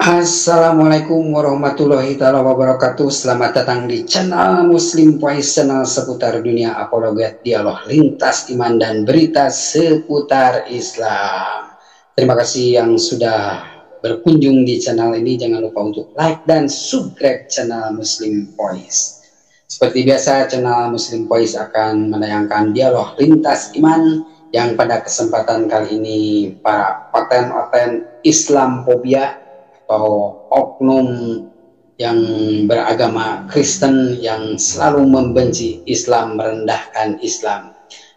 Assalamualaikum warahmatullahi wabarakatuh. Selamat datang di channel Muslim Voice, channel seputar dunia apologet, dialog lintas iman dan berita seputar Islam. Terima kasih yang sudah berkunjung di channel ini. Jangan lupa untuk like dan subscribe channel Muslim Voice. Seperti biasa, channel Muslim Voice akan menayangkan dialog lintas iman yang pada kesempatan kali ini para oten-oten Islamophobia atau oknum yang beragama Kristen yang selalu membenci Islam, merendahkan Islam.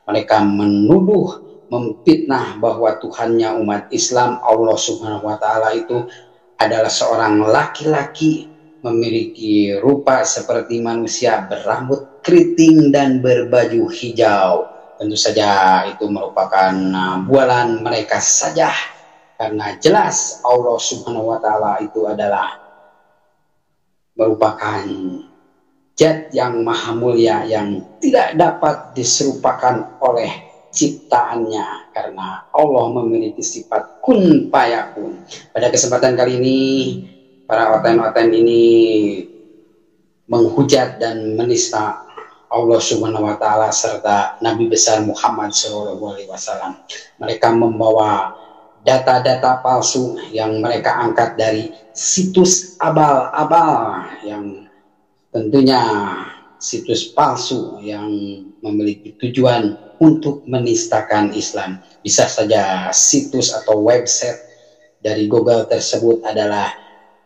Mereka menuduh, memfitnah bahwa Tuhannya umat Islam, Allah Subhanahu wa Ta'ala, itu adalah seorang laki-laki memiliki rupa seperti manusia, berambut keriting dan berbaju hijau. Tentu saja itu merupakan bualan mereka saja, karena jelas Allah Subhanahu wa Ta'ala itu adalah merupakan zat yang maha mulia yang tidak dapat diserupakan oleh ciptaannya, karena Allah memiliki sifat kun fayakun. Pada kesempatan kali ini para oten-oten ini menghujat dan menista Allah Subhanahu wa Ta'ala serta Nabi besar Muhammad SAW. Mereka membawa data-data palsu yang mereka angkat dari situs abal-abal, yang tentunya situs palsu yang memiliki tujuan untuk menistakan Islam. Bisa saja situs atau website dari Google tersebut adalah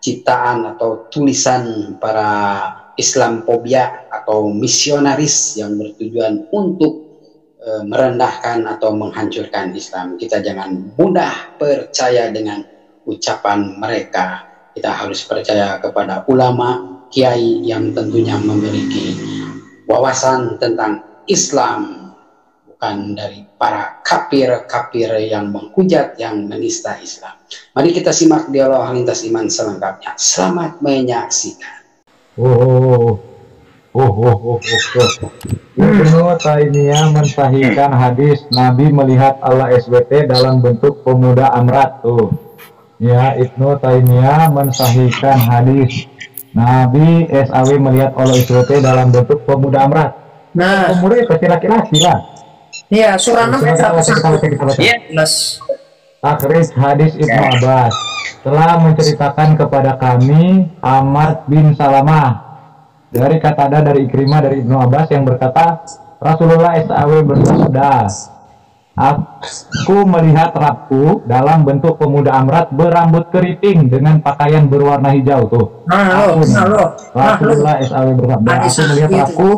ciptaan atau tulisan para Islamophobia atau misionaris yang bertujuan untuk merendahkan atau menghancurkan Islam. Kita jangan mudah percaya dengan ucapan mereka. Kita harus percaya kepada ulama, kiai yang tentunya memiliki wawasan tentang Islam, bukan dari para kafir-kafir yang menghujat, yang menista Islam. Mari kita simak dialog lintas iman selengkapnya. Selamat menyaksikan. Ibnu Taimiyah mensahihkan hadis Nabi melihat Allah SWT dalam bentuk pemuda Amrat. Tuh ya, Ibnu Taimiyah mensahihkan hadis Nabi SAW melihat Allah SWT dalam bentuk pemuda Amrat. Nah, pemuda itu pasti laki-laki lah. Iya, surah 6 ayat 1. Iya, jelas. Takhrij hadis Ibnu Abbas telah menceritakan kepada kami Amr bin Salamah dari Qatada, dari Ikrimah, dari Ibnu Abbas yang berkata, Rasulullah SAW bersabda, aku melihat Rabku dalam bentuk pemuda Amrat berambut keriting dengan pakaian berwarna hijau. Tuh, Rasulullah SAW bersabda, aku melihat Rabku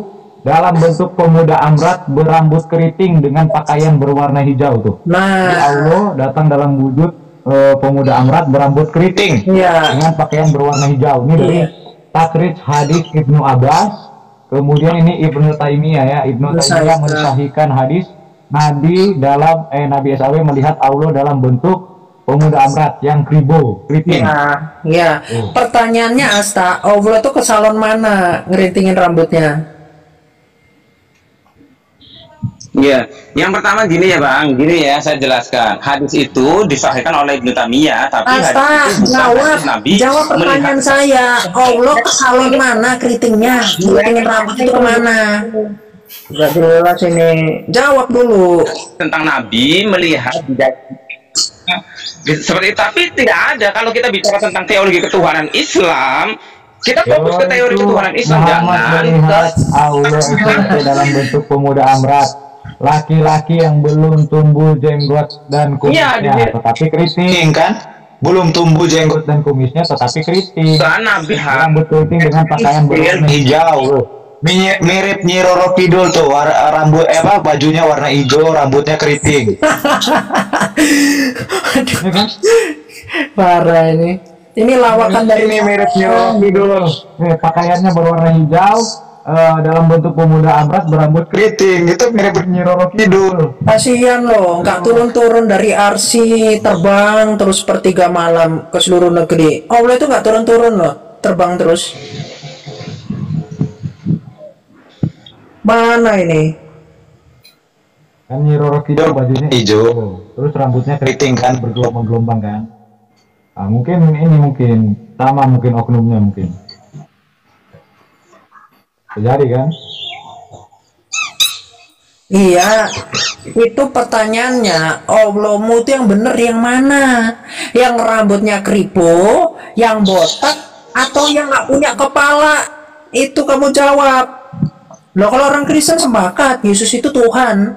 dalam bentuk pemuda Amrat berambut keriting dengan pakaian berwarna hijau. Tuh, jadi Allah datang dalam wujud pemuda Amrat berambut keriting dengan pakaian berwarna hijau. Ini dari Takhrij hadis Ibnu Abbas. Kemudian ini Ibnu Taimiyah, ya, Ibnu Taimiyah mensahihkan hadis Nabi dalam Nabi SAW melihat Allah dalam bentuk pemuda Amrat yang keriting. Ya. Pertanyaannya, Asta, Allah tuh ke salon mana ngeritingin rambutnya? Iya, yang pertama gini ya Bang, gini ya saya jelaskan. Hadis itu disahihkan oleh Ibnu Taimiyah, tapi hadis itu bukan Nabi. Jawab pertanyaan saya. Allah ke salon mana keritingnya? Ngeritingin rambut itu kemana? Gak jelas ini. Jawab dulu. Tentang Nabi melihat seperti itu, tapi tidak ada. Kalau kita bicara tentang teologi ketuhanan Islam, kita fokus ke teori ketuhanan Islam. Jangan Allah itu dalam bentuk pemuda Amrat, laki-laki yang belum tumbuh jenggot dan kumisnya, tetapi keriting, kan? Belum tumbuh jenggot dan kumisnya, tetapi keriting. Nabi rambut keriting dengan pakaian berwarna hijau. Mirip Nyi Roro Kidul tuh, rambut bajunya warna hijau, rambutnya keriting. Aduh, kan? Parah ini. Ini lawakan dari mirip Nyi Roro Kidul. Pakaiannya berwarna hijau, dalam bentuk pemuda Amrat berambut keriting. Itu mirip Nyi Roro Kidul. Kasihan loh, nggak turun-turun dari arsi, terbang terus per 3 malam ke seluruh negeri. Allah itu nggak turun-turun loh, terbang terus. Mana ini? Kan Nyi Roro Kidul bajunya hijau, terus rambutnya keriting kan, bergelombang-gelombang kan. Mungkin sama mungkin oknumnya mungkin. Terjadi kan? Iya, itu pertanyaannya, Allahmu itu yang bener yang mana? Yang rambutnya kribo, yang botak, atau yang nggak punya kepala? Itu kamu jawab. Loh, kalau orang Kristen sepakat Yesus itu Tuhan.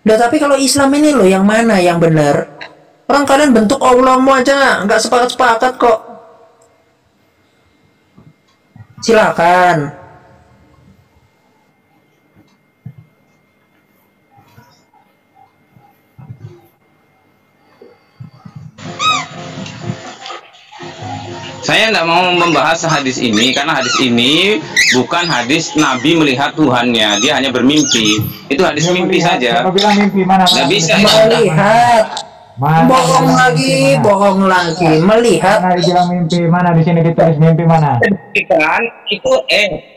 Loh, tapi kalau Islam ini loh yang mana yang benar? Orang kalian bentuk Allahmu aja nggak sepakat-sepakat kok. Silakan. Saya tidak mau membahas hadis ini karena hadis ini bukan hadis Nabi melihat Tuhannya, dia hanya bermimpi. Itu hadis mimpi saja. Mimpi mana? Tidak bisa melihat. Bohong lagi, melihat. Mana dibilang mimpi? Mana di sini ditulis mimpi mana? Itu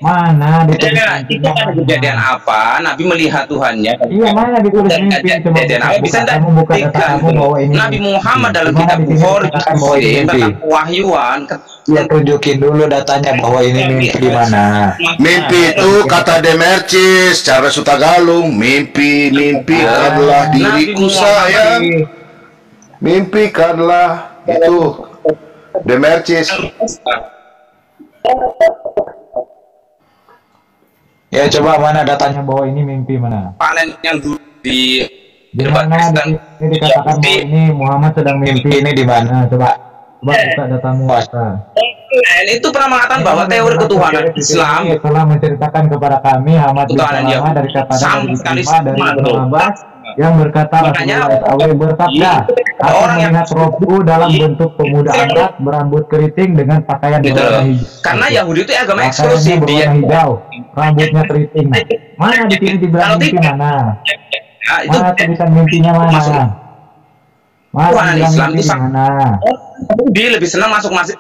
mana ditulis itu ada kejadian apa? Nabi melihat Tuhannya. Iya, mana ditulis mimpi? Kejadian apa bisa dibuktikan? Nabi Muhammad dalam kitab Bukhari tentang kewahyuan. Ya, tunjukin dulu datanya bahwa ini mimpi mana. Mimpi itu kata Demercis secara Sutagalung, mimpi adalah diriku saya. Mimpikanlah itu Demercis. Ya, coba mana datanya bahwa ini mimpi mana? Panen yang dulu di mana ini dikatakan bahwa ini Muhammad sedang mimpi, ini di mana? Coba buka datamu. Itu pernah mengatakan bahwa teori ketuhanan Islam telah menceritakan kepada kami Ahmad bin Salamah dari Abbas yang berkata Rasulullah SAW bersabda, aku melihat Robku dalam bentuk pemuda angkat berambut keriting dengan pakaian berwarna hijau. Karena Yahudi itu agama eksklusif, dia hijau, rambutnya keriting. Mana di sini dibilang mimpi mana? Mana tulisan mimpinya mana? Tuhan Islam itu mana? Dia lebih senang masuk masjid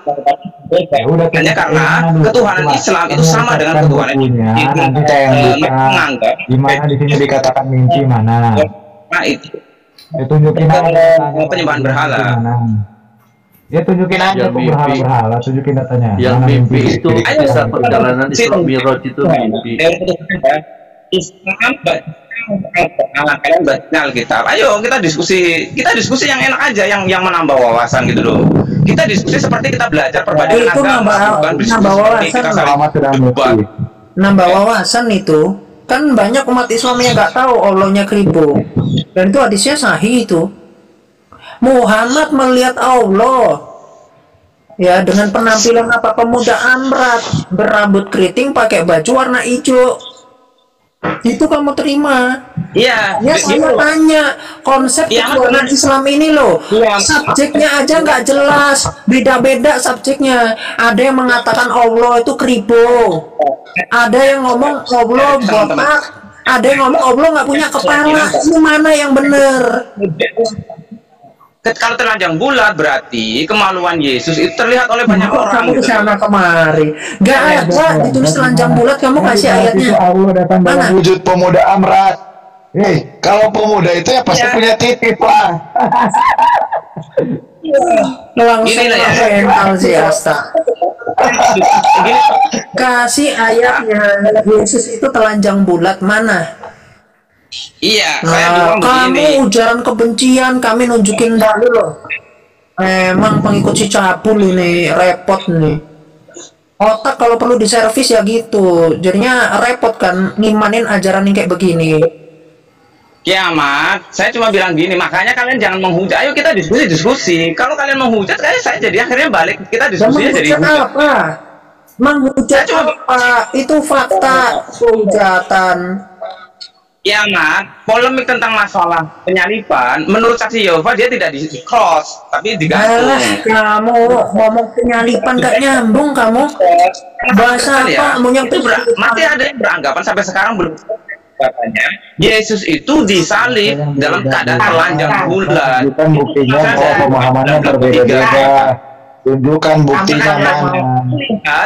hanya karena ketuhanan Islam itu sama dengan ketuhanan nanti saya yang menganggap di mana di sini dikatakan mimpi mana? Nah itu tunjukin aja penyembahan berhala. Ya tunjukin aja kok berhala, tunjukin datanya. Yang mimpi itu kisah perjalanan Isra Mi'raj itu mimpi. Islam kalian baca Alkitab. Ayo kita diskusi yang enak aja, yang menambah wawasan gitu loh. Kita diskusi seperti kita belajar perbandingan agama, bukan nambah wawasan. Nambah wawasan itu kan banyak umat Islam yang nggak tahu Allahnya kribo, dan itu hadisnya sahih itu. Muhammad melihat Allah ya dengan penampilan apa? Pemuda amrat, berambut keriting, pakai baju warna hijau. Itu kamu terima? Iya. Ya saya tanya, konsep ketuhanan Islam ini loh, subjeknya aja nggak jelas, beda-beda subjeknya. Ada yang mengatakan Allah itu kribo, ada yang ngomong Allah botak, ada yang ngomong Allah nggak punya kepala. Ini mana yang benar? Kalau telanjang bulat berarti kemaluan Yesus itu terlihat oleh banyak orang. Kamu kesana kemari, nggak ada ditulis telanjang bulat. Kamu kasih ayatnya. Mana? Wujud pemuda amrat. Kalau pemuda itu ya pasti punya titik lah. Langsung mental sih Asta. Kasih ayatnya. Yesus itu telanjang bulat mana? Iya, kamu ujaran kebencian, kami nunjukin dalil loh. Emang pengikut si cabul ini repot nih. Otak kalau perlu diservis ya gitu. Jadinya repot kan ngimanin ajaran yang kayak begini. Kiamat, saya cuma bilang gini, makanya kalian jangan menghujat. Ayo kita diskusi. Kalau kalian menghujat, saya jadi akhirnya balik kita diskusinya jadi hujat. Apa? Menghujat apa? Itu fakta hujatan. Kiamat, polemik tentang masalah penyaliban, menurut saksi Yehova dia tidak di cross, tapi digantung. Kamu ngomong penyaliban gak nyambung kamu. Bahasa apa? Masih ada yang beranggapan sampai sekarang belum katanya Yesus itu disalib dalam keadaan telanjang bulat. Bukan buktinya bahwa pemahamannya berbeda-beda. Tunjukkan buktinya mana.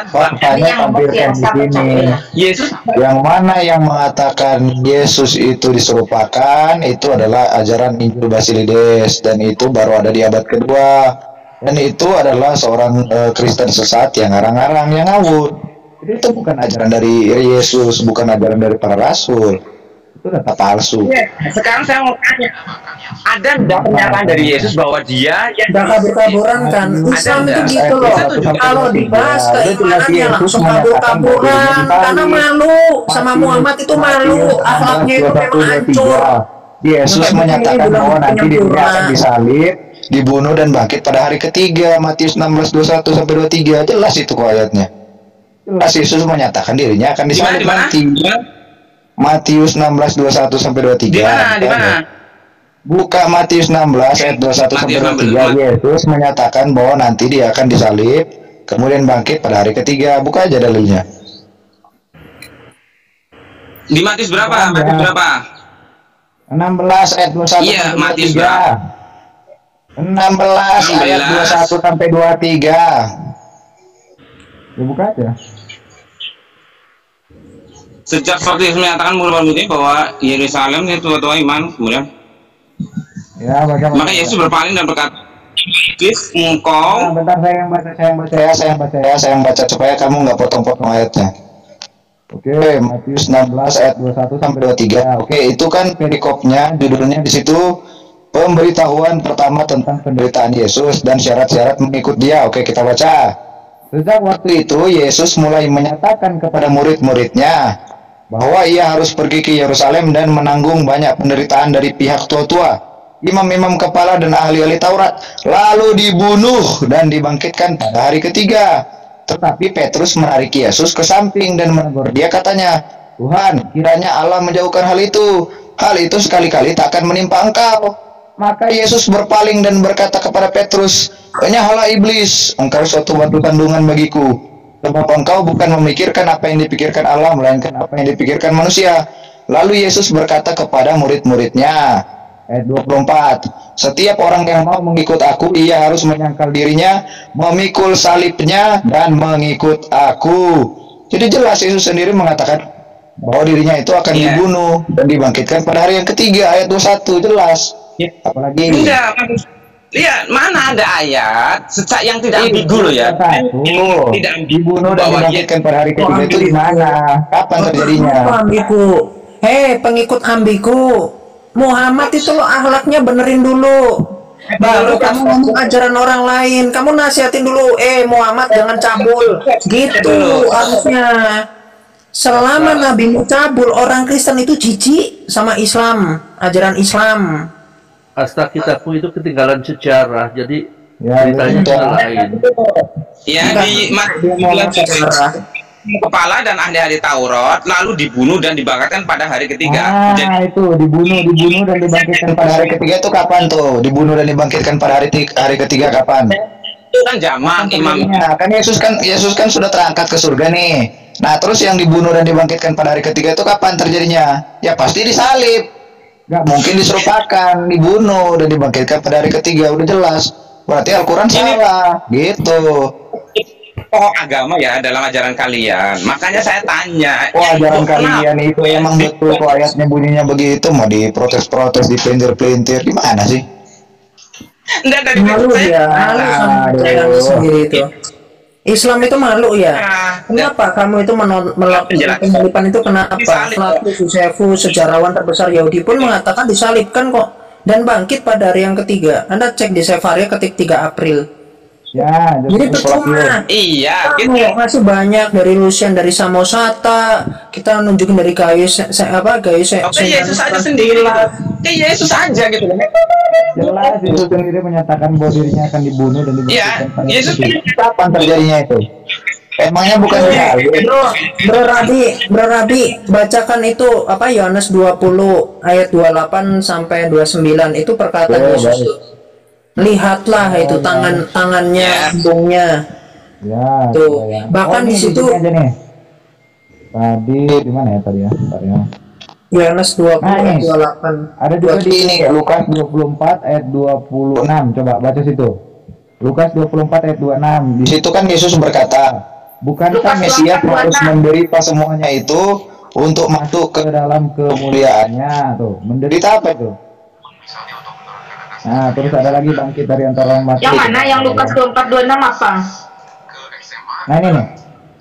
Faktanya tampilkan di sini. Yesus yang mana yang mengatakan Yesus itu diserupakan itu adalah ajaran Injil Basilides, dan itu baru ada di abad kedua. Dan itu adalah seorang Kristen sesat yang ngarang-ngarang, yang ngawur. Jadi itu bukan ajaran dari Yesus, bukan ajaran dari para rasul. Itu data palsu. Ya, sekarang saya mau tanya, ada enggak pernyataan dari Yesus bahwa dia yang udah kabur-kaburan kan? Islam itu gitu loh. Kalau dibahas keimanannya langsung kabur-kaburan karena malu sama Muhammad, itu malu, akhlaknya itu memang hancur. Yesus menyatakan bahwa nanti dirinya akan disalib, dibunuh dan bangkit pada hari ketiga. Matius 16:21 sampai 23. Jelas itu kok ayatnya. Jelas Yesus menyatakan dirinya akan disalib nanti. Matius 16:21 sampai 23. Di mana? Buka Matius 16 ayat 21 sampai 23. Yesus menyatakan bahwa nanti dia akan disalib, kemudian bangkit pada hari ketiga. Buka aja dalilnya. Di Matius berapa? Matius berapa? 16 ayat 21 iya, sampai Matius 23. 16 ayat 21 sampai 23. Ya buka aja. Sejak seperti Yesus menyatakan mulai bahwa Yerusalem itu tua iman, kemudian ya, maka Yesus berpaling dan berkata, engkau. Bentar, saya yang baca supaya kamu nggak potong-potong ayatnya. Oke, Matius 16 ayat 21 sampai 23. Oke, itu kan perikopnya, judulnya di situ pemberitahuan pertama tentang penderitaan Yesus dan syarat-syarat mengikut Dia. Oke, kita baca. Sejak waktu itu Yesus mulai menyatakan kepada murid-muridnya bahwa ia harus pergi ke Yerusalem dan menanggung banyak penderitaan dari pihak tua-tua, imam-imam kepala dan ahli-ahli Taurat, lalu dibunuh dan dibangkitkan pada hari ketiga. Tetapi Petrus menarik Yesus ke samping dan menegur dia, katanya, Tuhan, kiranya Allah menjauhkan hal itu. Hal itu sekali-kali tak akan menimpa engkau. Maka Yesus berpaling dan berkata kepada Petrus, "Penyahalah iblis, engkau suatu batu kandungan bagiku. Sebab engkau bukan memikirkan apa yang dipikirkan Allah, melainkan apa yang dipikirkan manusia." Lalu Yesus berkata kepada murid-muridnya, ayat 24, "Setiap orang yang mau mengikut aku, ia harus menyangkal dirinya, memikul salibnya, dan mengikut aku." Jadi jelas Yesus sendiri mengatakan bahwa dirinya itu akan dibunuh dan dibangkitkan pada hari yang ketiga, ayat 21, jelas. Apalagi enggak, lihat mana ada ayat yang tidak ambigu loh ya. Tidak dibunuh dan dibangkitkan pada hari ketiga itu di mana? Kapan terjadinya? Ambigu. Pengikut ambigu. Muhammad itu lo akhlaknya benerin dulu. Baru kamu ngomong ajaran orang lain. Kamu nasihatin dulu. Muhammad jangan cabul. Gitu harusnya. Selama Nabi cabul, orang Kristen itu jijik sama Islam, ajaran Islam. Alkitabmu itu ketinggalan sejarah, jadi ceritanya lain. Ya, di kepala dan ahli-ahli Taurat lalu dibunuh dan dibangkitkan pada hari ketiga. Jadi itu dibunuh dan dibangkitkan pada hari ketiga itu kapan tuh? Dibunuh dan dibangkitkan pada hari ketiga kapan? Itu kan zaman imamnya. Kan Yesus kan sudah terangkat ke surga nih. Nah, terus yang dibunuh dan dibangkitkan pada hari ketiga itu kapan terjadinya? Ya pasti disalib. Nggak mungkin diserupakan, dibunuh dan dibangkitkan pada hari ketiga, udah jelas. Berarti Al-Quran salah, gitu. Oh, agama ya dalam ajaran kalian. Makanya saya tanya. Oh, ajaran kalian itu emang betul kok ayatnya bunyinya begitu, mau diprotes-protes, dipelintir-pelintir, gimana sih? Enggak, dari malu ya, malu sendiri itu. Islam itu malu ya. Kenapa kamu itu melakukan penyaliban itu? Kenapa? Flavius Josephus, sejarawan terbesar Yahudi pun mengatakan disalibkan kok dan bangkit pada hari yang ketiga. Anda cek di Sefaria ketik 3 April. Ya, jadi percuma. Iya, gitu. Masih banyak dari Lucian, dari Samosata, kita nunjukin dari Gaius Yesus aja sendiri. Yesus aja gitu. Jelas Yesus sendiri menyatakan bahwa dirinya akan dibunuh dan dibangkitkan. Iya, Yesus kapan terjadinya itu? Emangnya bukan Bro Rabi, bacakan itu Yohanes 20 ayat 28 sampai 29 itu perkataan Yesus tuh. Lihatlah itu tangannya, lambungnya. Ya. Tuh. Bahkan di situ tadi di mana ya tadi ya? Yohanes 20 ayat 28. Ada juga di ini Lukas 24 ayat 26. Coba baca situ. Lukas 24 ayat 26. Di situ kan Yesus berkata, "Bukankah Mesias harus menderita semuanya itu untuk masuk ke dalam kemuliaannya?" Tuh, menderita apa itu? Nah, terus ada lagi bangkit dari antara orang mati. Yang mana? Yang Lukas 24:26 apa? Nah ini nih.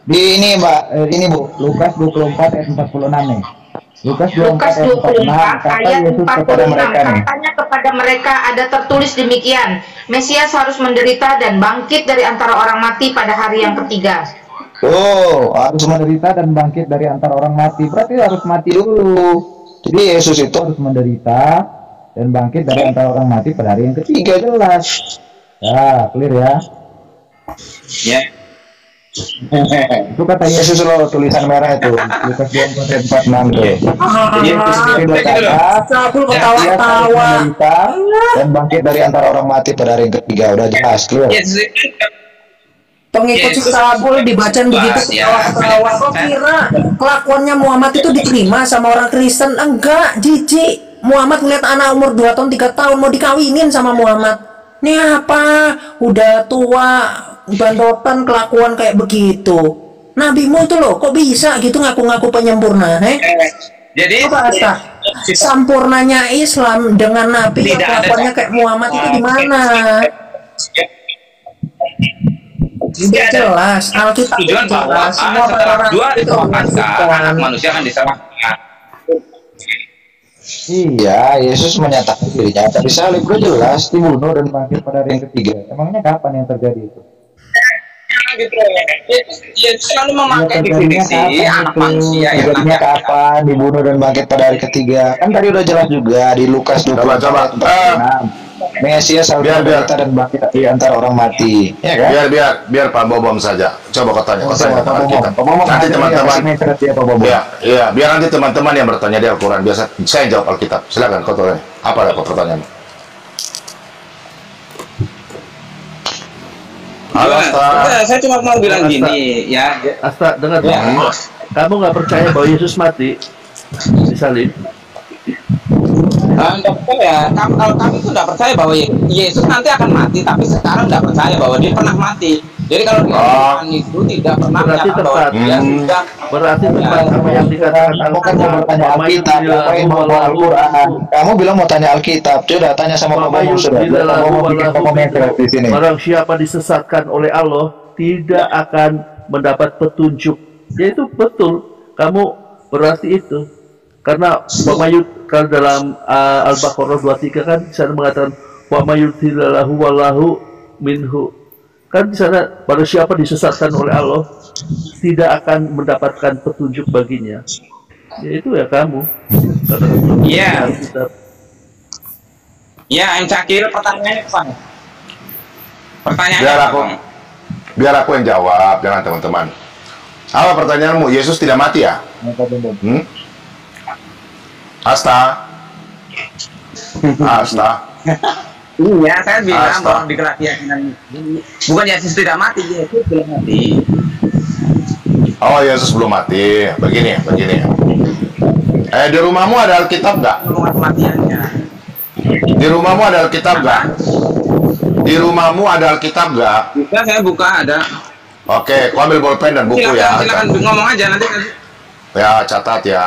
Di ini Mbak, ini Bu, Lukas 24 ayat 46 nih. Lukas 24 ayat 46 mereka katanya kepada mereka ada tertulis demikian, Mesias harus menderita dan bangkit dari antara orang mati pada hari yang ketiga. Oh, harus menderita dan bangkit dari antara orang mati. Berarti harus mati dulu. Jadi Yesus itu harus menderita dan bangkit dari antara orang mati pada hari yang ketiga, jelas. Ya, clear ya. Ya. Itu kata Yesus loh, tulisan merah itu. Lukas 24:46 tuh. Jadi Yesus itu berkata, menderita dan bangkit dari antara orang mati pada hari yang ketiga. Udah jelas, clear. Pengikut Sabul dibacaan begitu ketawa-ketawa. Kok kira kelakuannya Muhammad itu diterima sama orang Kristen? Enggak, jijik. Muhammad ngeliat anak umur 2 tahun 3 tahun mau dikawinin sama Muhammad. Ini apa? Udah tua, bandotan, kelakuan kayak begitu. Nabimu itu loh, kok bisa gitu ngaku-ngaku penyempurna? Jadi coba sampurnanya Islam dengan Nabi yang kelakuannya kayak Muhammad itu di mana? Tidak jelas, Alkitab tujuan bahwa setelah dua ditobatkan, anak manusia akan diserahkan. Iya, Yesus menyatakan dirinya tapi salib itu jelas dibunuh dan bangkit pada hari yang ketiga. Emangnya kapan yang terjadi itu? Yesus selalu memakai definisi anak manusia yang terjadinya kapan dibunuh dan bangkit pada hari ketiga. Kan tadi udah jelas juga di Lukas 24 Mesias harus menderita dan bangkit di antara orang mati. Ya kan? Biar Pak Bobom saja. Coba kau tanya kita. Nanti teman-teman. Ya, biar nanti teman-teman yang bertanya di Al-Quran. Biasa saya jawab Alkitab. Silakan kau tanya. Apa pertanyaanmu? Halo, saya cuma mau bilang gini, ya. Asta, dengar ya. Kamu nggak percaya bahwa Yesus mati disalib? Enggak percaya. Kalau kami itu enggak percaya bahwa Yesus nanti akan mati, tapi sekarang enggak percaya bahwa dia pernah mati. Jadi kalau di Al-Quran itu tidak pernah menyatakan bahwa dia sudah. Berarti tepat apa yang dikatakan. Kamu kan mau bertanya Alkitab, apa yang mau Al-Quran? Kamu bilang mau tanya Alkitab, sudah tanya sama Bapak sudah. Di sini. Barang siapa disesatkan oleh Allah tidak akan mendapat petunjuk. Ya itu betul. Kamu berarti itu. Karena kalau dalam Al-Baqarah 23 kan di sana mengatakan wa mayyutillahu wallahu minhu. Kan di sana pada siapa disesatkan oleh Allah tidak akan mendapatkan petunjuk baginya. Yaitu ya kamu. Iya. Ya, yang Cakil pertanyaannya apa? Pertanyaannya biar aku yang jawab, jangan teman-teman. Apa pertanyaanmu? Yesus tidak mati ya? Asta. Iya, saya bilang bahwa di keyakinan bukan Yesus tidak mati, Yesus belum mati. Oh, Yesus belum mati. Begini. Di rumahmu ada Alkitab nggak? Kematiannya. Di rumahmu ada Alkitab nggak? Di rumahmu ada Alkitab nggak? Bisa saya buka, ada. Oke, kau ambil bolpen dan buku silakan ngomong aja nanti. Ya, catat ya.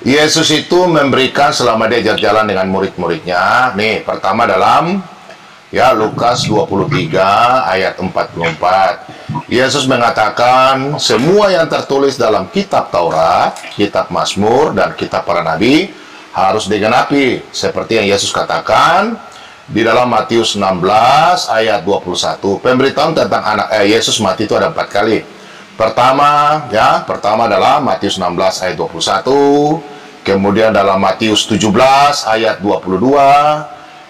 Yesus itu memberikan selama dia jalan dengan murid-muridnya. Nih, pertama dalam Lukas 23 ayat 44. Yesus mengatakan semua yang tertulis dalam kitab Taurat, kitab Mazmur dan kitab para nabi harus digenapi seperti yang Yesus katakan di dalam Matius 16 ayat 21. Pemberitahuan tentang Yesus mati itu ada 4 kali. Pertama dalam Matius 16 ayat 21. Kemudian dalam Matius 17 ayat 22,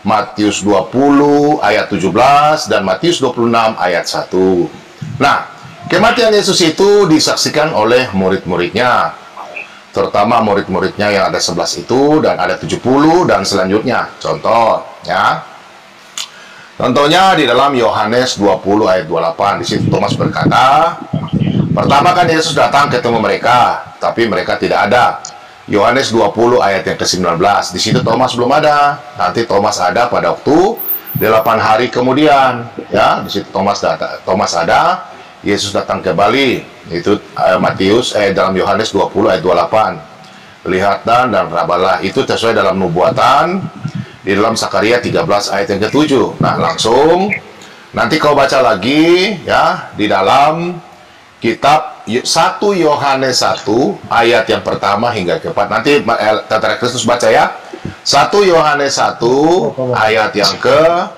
Matius 20 ayat 17, dan Matius 26 ayat 1. Nah, kematian Yesus itu disaksikan oleh murid-muridnya, terutama murid-muridnya yang ada 11 itu, dan ada 70 dan selanjutnya. Contohnya di dalam Yohanes 20 ayat 28, di situ Thomas berkata, pertama kan Yesus datang ketemu mereka, tapi mereka tidak ada. Yohanes 20 ayat yang ke-19. Di situ Thomas belum ada. Nanti Thomas ada pada waktu 8 hari kemudian. Ya, di situ Thomas ada. Yesus datang kembali. Itu dalam Yohanes 20 ayat 28. Lihat dan rabalah, itu sesuai dalam nubuatan di dalam Zakaria 13 ayat yang ke-7. Nah, langsung nanti kau baca lagi ya di dalam kitab 1 Yohanes 1 ayat yang pertama hingga ke-4. Nanti Tentara Kristus baca ya. 1 Yohanes 1 ayat yang ke-1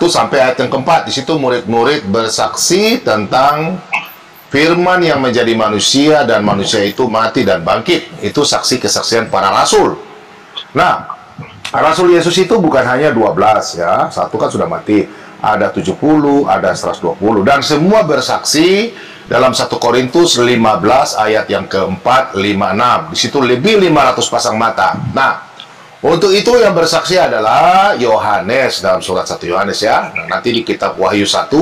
sampai ayat yang ke-4. Di situ murid-murid bersaksi tentang firman yang menjadi manusia dan manusia itu mati dan bangkit. Itu saksi kesaksian para rasul. Nah, Rasul Yesus itu bukan hanya 12 ya. Satu kan sudah mati. Ada 70, ada 120. Dan semua bersaksi dalam 1 Korintus 15 ayat yang ke-4, 5, 6. Di situ lebih 500 pasang mata. Nah, untuk itu yang bersaksi adalah Yohanes dalam surat 1 Yohanes ya. Nah, nanti di kitab Wahyu 1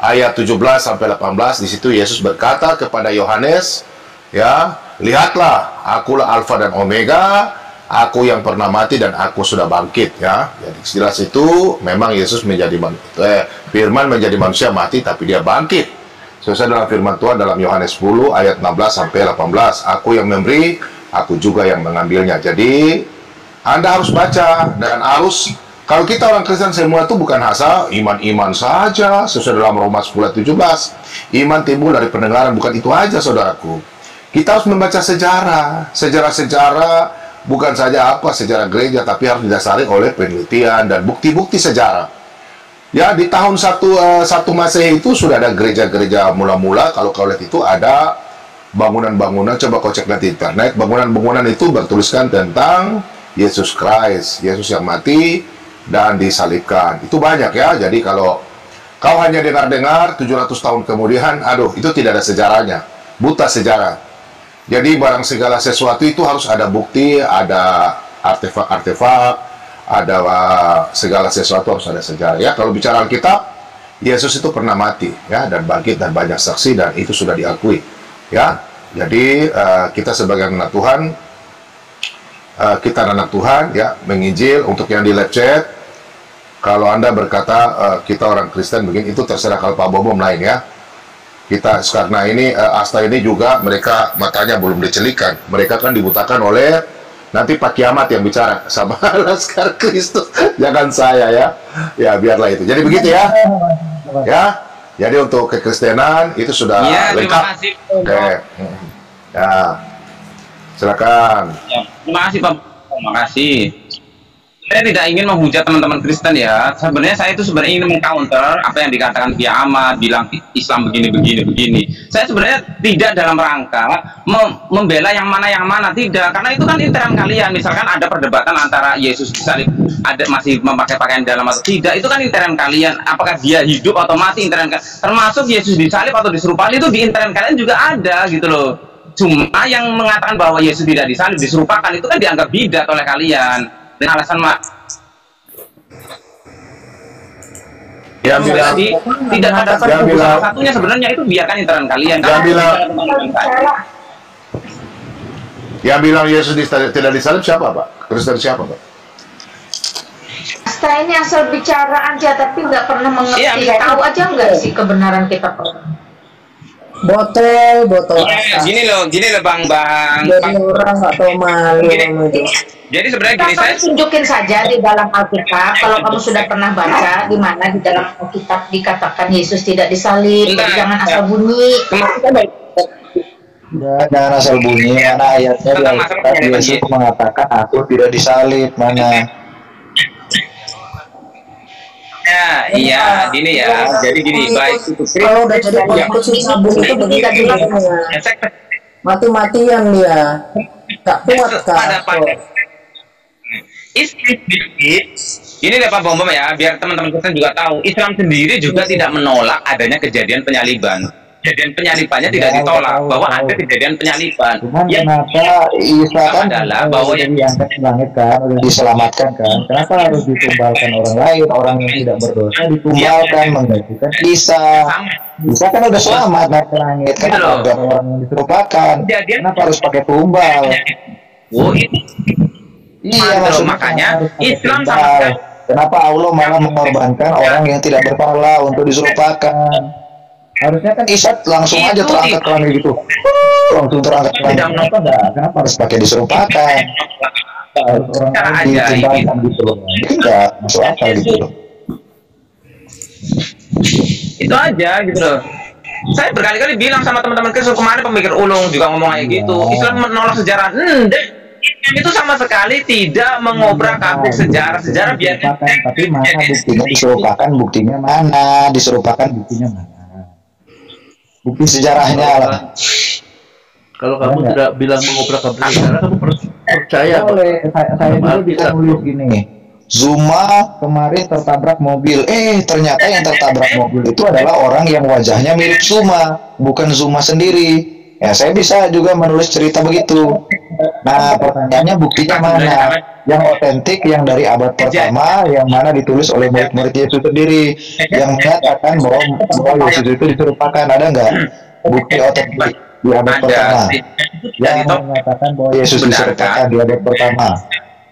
ayat 17 sampai 18 di situ Yesus berkata kepada Yohanes, ya, lihatlah, akulah Alfa dan Omega, aku yang pernah mati dan aku sudah bangkit ya. Jadi jelas itu memang Yesus menjadi firman menjadi manusia mati tapi dia bangkit. Sesuai dengan firman Tuhan dalam Yohanes 10 ayat 16 sampai 18, aku yang memberi, aku juga yang mengambilnya. Jadi Anda harus baca dan harus. Kalau kita orang Kristen semua itu bukan asal iman-iman saja, sesuai dalam Roma 10 ayat 17. Iman timbul dari pendengaran, bukan itu aja saudaraku. Kita harus membaca sejarah. Sejarah-sejarah bukan saja sejarah gereja, tapi harus didasari oleh penelitian dan bukti-bukti sejarah. Ya, di tahun 1 Masehi itu sudah ada gereja-gereja mula-mula. Kalau kau lihat itu ada bangunan-bangunan, coba kau cek di internet. Bangunan-bangunan itu bertuliskan tentang Yesus Christ, Yesus yang mati dan disalibkan. Itu banyak ya. Jadi kalau kau hanya dengar-dengar 700 tahun kemudian, aduh, itu tidak ada sejarahnya. Buta sejarah. Jadi barang segala sesuatu itu harus ada bukti, ada artefak-artefak, ada segala sesuatu harus ada sejarah ya. Kalau bicara Alkitab, Yesus itu pernah mati ya dan bangkit dan banyak saksi dan itu sudah diakui ya. Jadi kita sebagai anak Tuhan, kita anak Tuhan ya, menginjil. Untuk yang di live chat, kalau Anda berkata kita orang Kristen begini, itu terserah. Kalau Pak Bobom lain ya. Kita karena ini Asta ini juga mereka matanya belum dicelikan. Mereka kan dibutakan oleh nanti Pak Kiamat yang bicara sama Laskar Kristus. Jangan saya ya. Ya biarlah itu. Jadi begitu ya. Ya. Jadi untuk kekristenan itu sudah ya, lengkap. Terima kasih. Oke. Ya. Silakan. Ya, terima kasih Pak. Terima kasih. Saya tidak ingin menghujat teman-teman Kristen ya. Sebenarnya saya itu sebenarnya ingin mengcounter apa yang dikatakan Via Ahmad, bilang Islam begini. Saya sebenarnya tidak dalam rangka membela yang mana, tidak. Karena itu kan intern kalian. Misalkan ada perdebatan antara Yesus disalib, ada masih memakai pakaian dalam atau tidak, itu kan intern kalian. Apakah dia hidup atau mati, intern kalian. Termasuk Yesus disalib atau diserupakan itu di intern kalian juga ada gitu loh. Cuma yang mengatakan bahwa Yesus tidak disalib, diserupakan itu kan dianggap bidat oleh kalian. Dengan alasan jadi tidak ada salah satunya sebenarnya itu biarkan intern kalian. Yang bilang Yesus tidak disalib siapa Pak? Kristen siapa Pak? Asta ini asal bicara aja tapi nggak pernah mengerti. Tahu aja nggak sih kebenaran kita? Botol gini loh bang jadi orang nggak tahu malu itu. Jadi sebenarnya gini, saya tunjukin saja di dalam Alkitab. Kalau kamu sudah pernah baca di mana di dalam Alkitab dikatakan Yesus tidak disalib. Jangan asal bunyi. Jangan asal bunyi. Mana ayatnya di Alkitab Yesus mengatakan aku tidak disalib, mana? Ya, iya, gini ya. Jadi gini, baik itu kalau udah jadi politisi sabun itu begitu mati-matian dia, tak kuat kan. Islam ini deh Pak Bom ya, biar teman-teman kita juga tahu, Islam sendiri juga tidak menolak adanya kejadian penyaliban. Kejadian penyalibannya tidak ditolak, bahwa ada kejadian penyaliban. Cuman kenapa Isa kan adalah bahwa yang diangkat ke langit kan, udah diselamatkan kan? Kenapa harus ditumbalkan orang lain, orang yang tidak berdosa ditumbalkan menggantikan Isa? Isa kan udah selamat naik ke langit, kenapa ada orang yang diserupakan? Kenapa harus pakai tumbal? Oh itu. Iya, makanya Islam sama sekali. Kenapa Allah malah mengorbankan orang yang tidak bersalah untuk diserupakan? Harusnya kan Isa langsung aja terangkat ke langit gitu. Langsung terangkat ke langit. Kenapa harus pakai diserupakan? Cara aja dikembangkan gitu loh. Ini enggak masuk akal gitu loh. Itu aja gitu loh. Saya berkali-kali bilang sama teman-teman Kristen kemarin, pemikir ulung juga ngomong kayak gitu. Islam menolak sejarah. Islam itu sama sekali tidak mengobrak-abrik sejarah biar. Tapi mana buktinya diserupakan? Buktinya mana? Diserupakan buktinya mana? Bukti sejarahnya lah. Kalau kamu tidak bilang mengobrak-abrik sejarah, kamu percaya? Boleh. Saya dulu bisa nulis gini. Zuma kemarin tertabrak mobil. Ternyata yang tertabrak mobil itu adalah orang yang wajahnya mirip Zuma, bukan Zuma sendiri. Ya, saya bisa juga menulis cerita begitu. Nah, pertanyaannya buktinya mana? Yang otentik, yang dari abad pertama, yang mana ditulis oleh murid-murid Yesus sendiri, yang menyatakan bahwa Yesus itu diserupakan. Ada nggak bukti otentik di abad pertama yang menyatakan bahwa Yesus diserupakan di abad pertama?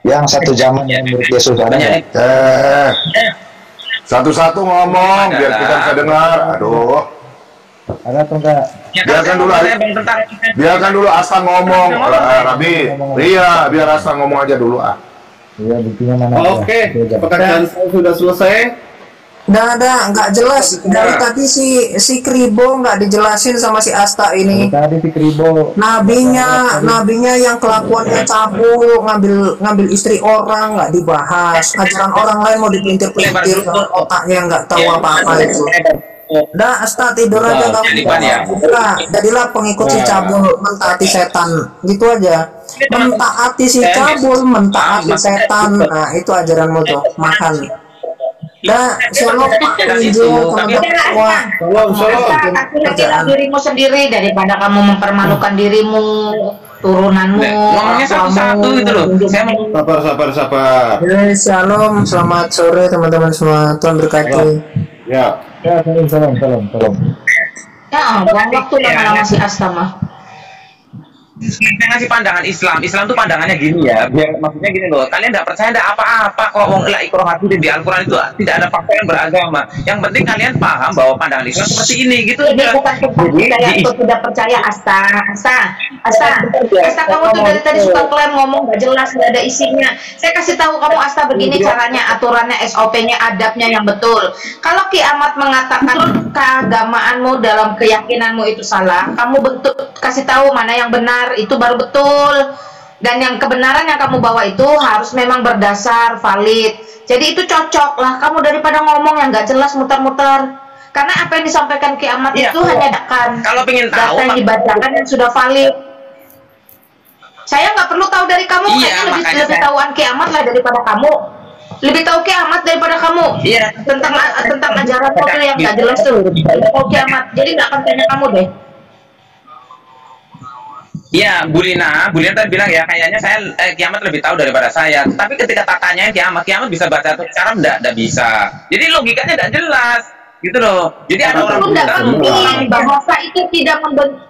Yang satu zaman yang murid Yesus ada nggak? Satu-satu ngomong biar kita bisa dengar. Aduh. Ada atau enggak? Biarkan dulu Asta ngomong, Rabi. Ria, biar Asta ngomong aja dulu ah. Iya, buktinya mana? Oke, pekerjaan saya sudah selesai. Nggak jelas. Dari tadi si Kribo nggak dijelasin sama si Asta ini. Tadi si Kribo. Nabinya yang kelakuannya cabul, ngambil istri orang nggak dibahas. Ajaran orang lain mau dipelintir-pelintir, otaknya nggak tahu apa-apa itu. Dah, Asta tidur aja kamu. Jadilah pengikut si cabul, mentaati setan, gitu aja. Mentaati si cabul, mentaati setan. Nah, itu ajaranmu tuh, makan. Dah, shalom Pak Injil, teman-teman semua. Kasihan dirimu sendiri daripada kamu mempermalukan dirimu, turunanmu. Ngomongnya satu-satu gitu loh. Sabar. Shalom, selamat sore teman-teman semua. Tuhan berkati. Ya, salam. Ya, buang waktu lama-lama si Asta mah. Saya ngasih pandangan Islam tuh pandangannya gini ya, maksudnya gini loh, kalian tidak percaya ada apa-apa kok, wong la ikrah di Al-Quran itu tidak ada fakta yang beragama, yang penting kalian paham bahwa pandangan Islam seperti ini gitu. Ini bukan percaya atau tidak percaya. Asta, kamu tuh dari tadi suka klaim ngomong gak jelas, gak ada isinya. Saya kasih tahu kamu Asta, begini caranya, aturannya, SOP-nya, adabnya yang betul. Kalau kiamat mengatakan keagamaanmu dalam keyakinanmu itu salah, kamu kasih tahu mana yang benar, itu baru betul. Dan yang kebenaran yang kamu bawa itu harus memang berdasar, valid. Jadi itu cocok lah kamu daripada ngomong yang gak jelas muter-muter. Karena apa yang disampaikan kiamat itu hanya kalau pengen tahu data yang dibacakan yang sudah valid. Saya nggak perlu tahu dari kamu, kayaknya lebih tahuan kiamat lah daripada kamu. Lebih tahu kiamat daripada kamu. Tentang ajaran itu yang nggak jelas tuh. Lebih tahu kiamat. Jadi nggak akan tanya kamu deh. Iya, Bu Lina tadi bilang ya, kayaknya saya kiamat lebih tahu daripada saya. Tapi ketika tatanya kiamat bisa baca secara enggak bisa. Jadi logikanya enggak jelas, gitu loh. Jadi ada orang penting bahasa itu tidak membentuk.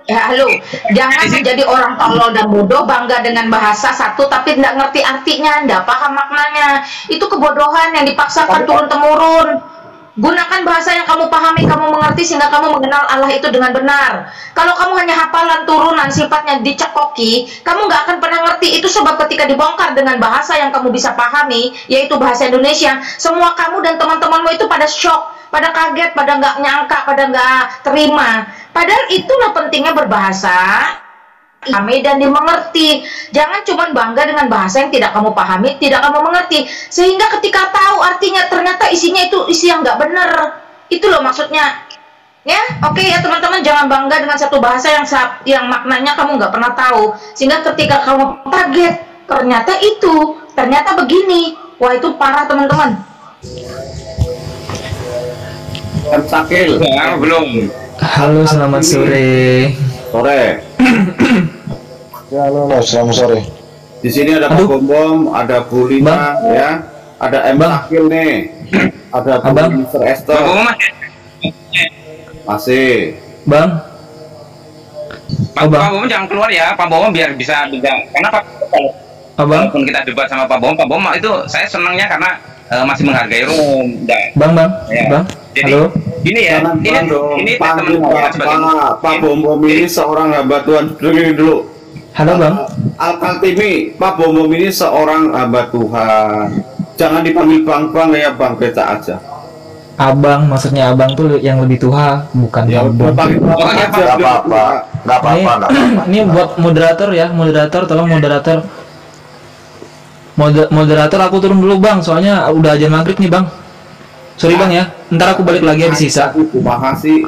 Jangan menjadi orang tolol dan bodoh, bangga dengan bahasa satu tapi tidak ngerti artinya, tidak paham maknanya. Itu kebodohan yang dipaksakan turun-temurun. Gunakan bahasa yang kamu pahami, kamu mengerti, sehingga kamu mengenal Allah itu dengan benar. Kalau kamu hanya hafalan turunan, sifatnya dicekoki, kamu nggak akan pernah ngerti. Itu sebab ketika dibongkar dengan bahasa yang kamu bisa pahami, yaitu bahasa Indonesia, semua kamu dan teman-temanmu itu pada shock, pada kaget, pada nggak nyangka, pada nggak terima. Padahal itulah pentingnya berbahasa pahami dan dimengerti. Jangan cuma bangga dengan bahasa yang tidak kamu pahami, tidak kamu mengerti, sehingga ketika tahu artinya ternyata isinya itu isi yang nggak benar. Itu loh maksudnya. Ya, oke ya teman-teman, jangan bangga dengan satu bahasa yang maknanya kamu nggak pernah tahu, sehingga ketika kamu kaget ternyata begini. Wah, itu parah teman-teman. Sakil belum. Halo, selamat sore. Ya, halo, selamat sore. Di sini ada Pak Bom, ada Bu Lina, ya, ada M Sakil nih, ada Bu Mr. Esther. Masih. Pak Bom jangan keluar ya, Pak Bom biar bisa karena walaupun kita debat sama Pak Bom itu saya senangnya karena masih menghargai Rum. Bang. Jadi, halo. Ini ya, ini Pak Bom ini seorang hamba Tuhan. Dengerin dulu. Halo Bang. Al-Kartimi, Pak Bom Bom ini seorang hamba Tuhan. Jangan dipanggil bang ya bang, beta aja. Abang, maksudnya abang tuh yang lebih tua, bukan Ya udah bang. panggil bang aja. Nggak apa-apa, nggak apa-apa. Ini buat moderator ya, moderator, tolong moderator. Moderator aku turun dulu Bang, soalnya udah ajan maghrib nih Bang. Sorry Bang ya, ntar aku balik lagi habis sisa. Terima kasih.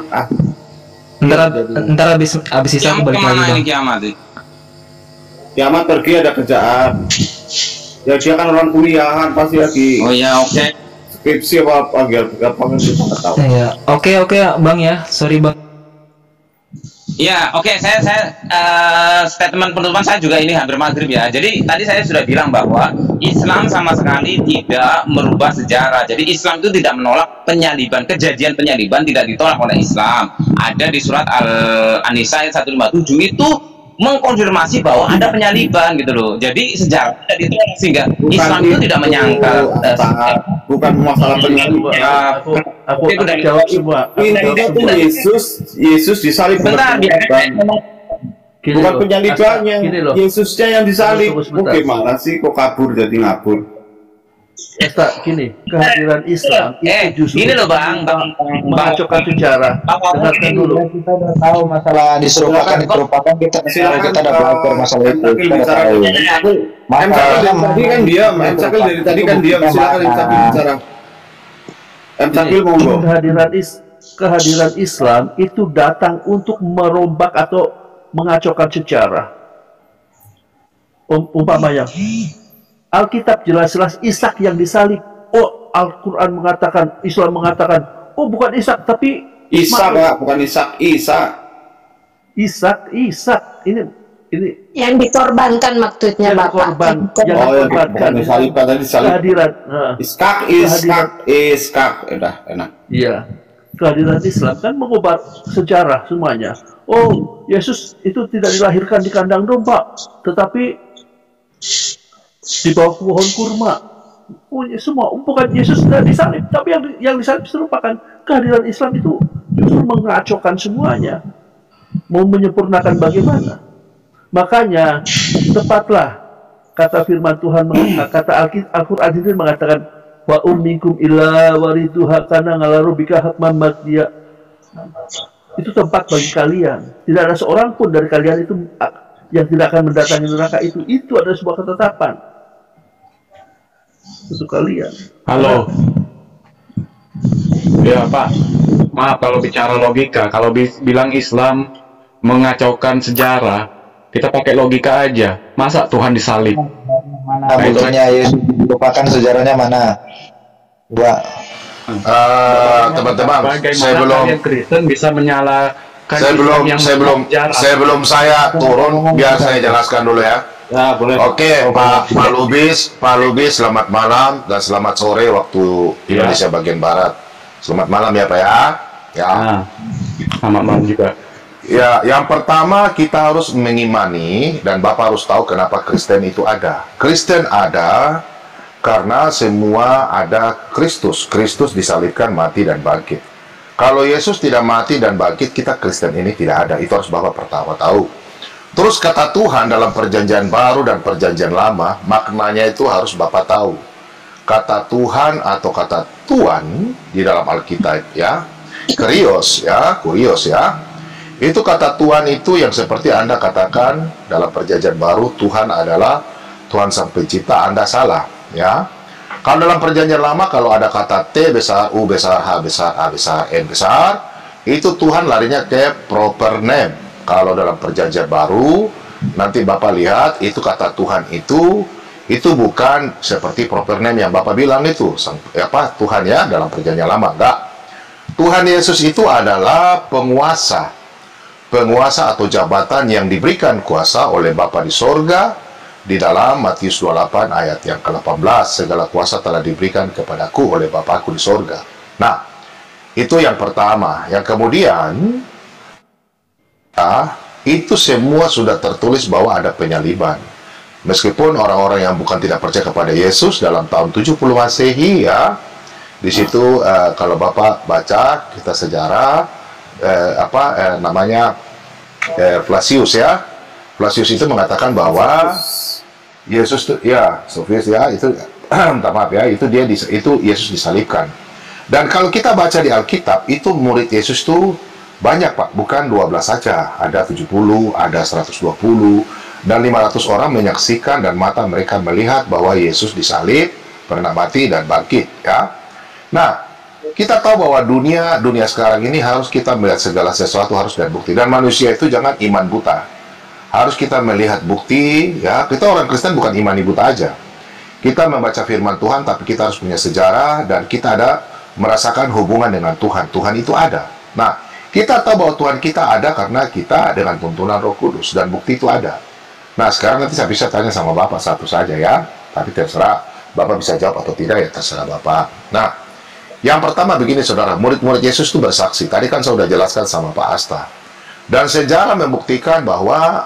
Ntar habis sisa aku balik lagi Bang. Kiamat pergi ada kerjaan. Ya dia kan orang kuliahan pasti lagi. Oh ya, oke. Skripsi apa kita nggak tahu. Ya, oke Bang ya, sorry Bang. Ya, oke. Saya statement penutupan saya juga ini hampir maghrib ya. Jadi tadi saya sudah bilang bahwa Islam sama sekali tidak merubah sejarah. Jadi Islam itu tidak menolak penyaliban, kejadian penyaliban tidak ditolak oleh Islam. Ada di surat An-Nisa ayat 157 itu mengkonfirmasi bahwa ada penyaliban gitu loh. Jadi sejarah tidak ditolak sehingga Islam itu tidak menyangkal. Bukan masalah penyaliban. Aku jawab semua. Intinya tuh Yesus disalib. Bentar, bukan penyalibannya, Yesusnya yang disalib. Gimana sih kok kabur jadi ngabur? Gini, kehadiran Islam itu justru gini loh Bang, mengacaukan sejarah. Dengarkan dulu. Kita udah tahu masalah diserupakan kita udah belajar masalah itu. Kita udah tahu. Tadi kan diam, dari tadi kan diam. Silakan bicara. Monggo. Kehadiran Islam itu datang untuk merombak atau mengacaukan sejarah. Umpamanya Alkitab jelas-jelas Ishak yang disalib. Oh, Al-Quran mengatakan, Islam mengatakan, oh bukan Ishak tapi Ishak, Pak, bukan Ishak, Ishak. Ini yang dikorbankan maksudnya yang Bapak. Yang dikorbankan. Kehadiran. Ishak. Udah enak. Iya. Kehadiran Islam kan mengubah sejarah semuanya. Oh, Yesus itu tidak dilahirkan di kandang domba, tetapi di bawah pohon kurma. Oh, semua bukan Yesus tidak disalib, tapi yang disalib merupakan kehadiran Islam itu justru mengacaukan semuanya. Mau menyempurnakan bagaimana? Makanya tepatlah kata firman Tuhan, kata Al-Quran itu mengatakan wa ummikum illa wariduha kana ala rabbika hatman maqdiya. Itu tempat bagi kalian. Tidak ada seorang pun dari kalian itu yang tidak akan mendatangi neraka itu. Itu adalah sebuah ketetapan untuk kalian. Halo. Ya Pak, maaf kalau bicara logika. Kalau bilang Islam mengacaukan sejarah, kita pakai logika aja. Masa Tuhan disalib? Mana buktinya Yesus dilupakan, sejarahnya mana? Dua. Teman-teman, kalian Kristen bisa menyalahkan sebelum saya turun, biar saya jelaskan dulu ya. Ya, boleh. Oke, Pak Lubis, selamat malam dan selamat sore waktu Indonesia bagian Barat. Selamat malam ya Pak ya. Ya. Selamat malam juga. Ya, yang pertama kita harus mengimani dan Bapak harus tahu kenapa Kristen itu ada. Kristen ada karena semua ada Kristus. Kristus disalibkan, mati dan bangkit. Kalau Yesus tidak mati dan bangkit, kita Kristen ini tidak ada. Itu harus Bapak pertama tahu. Terus kata Tuhan dalam perjanjian baru dan perjanjian lama, maknanya itu harus Bapak tahu. Kata Tuhan atau kata Tuhan di dalam Alkitab ya, kurios ya. Itu kata Tuhan itu yang seperti Anda katakan dalam perjanjian baru, Tuhan adalah Tuhan Sang Pencipta, Anda salah ya. Kalau dalam perjanjian lama kalau ada kata T besar, U besar, H besar, A besar, N besar, itu Tuhan larinya ke proper name. Kalau dalam perjanjian baru, nanti Bapak lihat itu kata Tuhan itu bukan seperti proper name yang Bapak bilang itu, Tuhan ya dalam perjanjian lama, enggak. Tuhan Yesus itu adalah penguasa atau jabatan yang diberikan kuasa oleh Bapa di sorga. Di dalam Matius 28 ayat yang ke-18, segala kuasa telah diberikan kepadaku oleh Bapakku di sorga. Nah, itu yang pertama. Yang kemudian itu semua sudah tertulis bahwa ada penyaliban. Meskipun orang-orang yang bukan tidak percaya kepada Yesus dalam tahun 70 Masehi ya, di situ kalau Bapak baca kita sejarah Flavius ya, Flavius itu mengatakan bahwa Yesus itu, ya, Sofius ya, itu minta maaf ya, itu Yesus disalibkan. Dan kalau kita baca di Alkitab, itu murid Yesus itu banyak Pak, bukan 12 saja, ada 70, ada 120, dan 500 orang menyaksikan dan mata mereka melihat bahwa Yesus disalib, pernah mati dan bangkit ya. Nah, kita tahu bahwa dunia sekarang ini harus kita melihat segala sesuatu harus dari bukti, dan manusia itu jangan iman buta. Harus kita melihat bukti ya. Kita orang Kristen bukan imani buta aja. Kita membaca firman Tuhan, tapi kita harus punya sejarah dan kita ada merasakan hubungan dengan Tuhan. Tuhan itu ada. Nah, kita tahu bahwa Tuhan kita ada karena kita dengan tuntunan Roh Kudus dan bukti itu ada. Nah, sekarang nanti saya bisa tanya sama Bapak satu saja ya. Tapi terserah Bapak bisa jawab atau tidak ya, terserah Bapak. Nah, yang pertama begini saudara, murid-murid Yesus itu bersaksi. Tadi kan saya sudah jelaskan sama Pak Asta. Dan sejarah membuktikan bahwa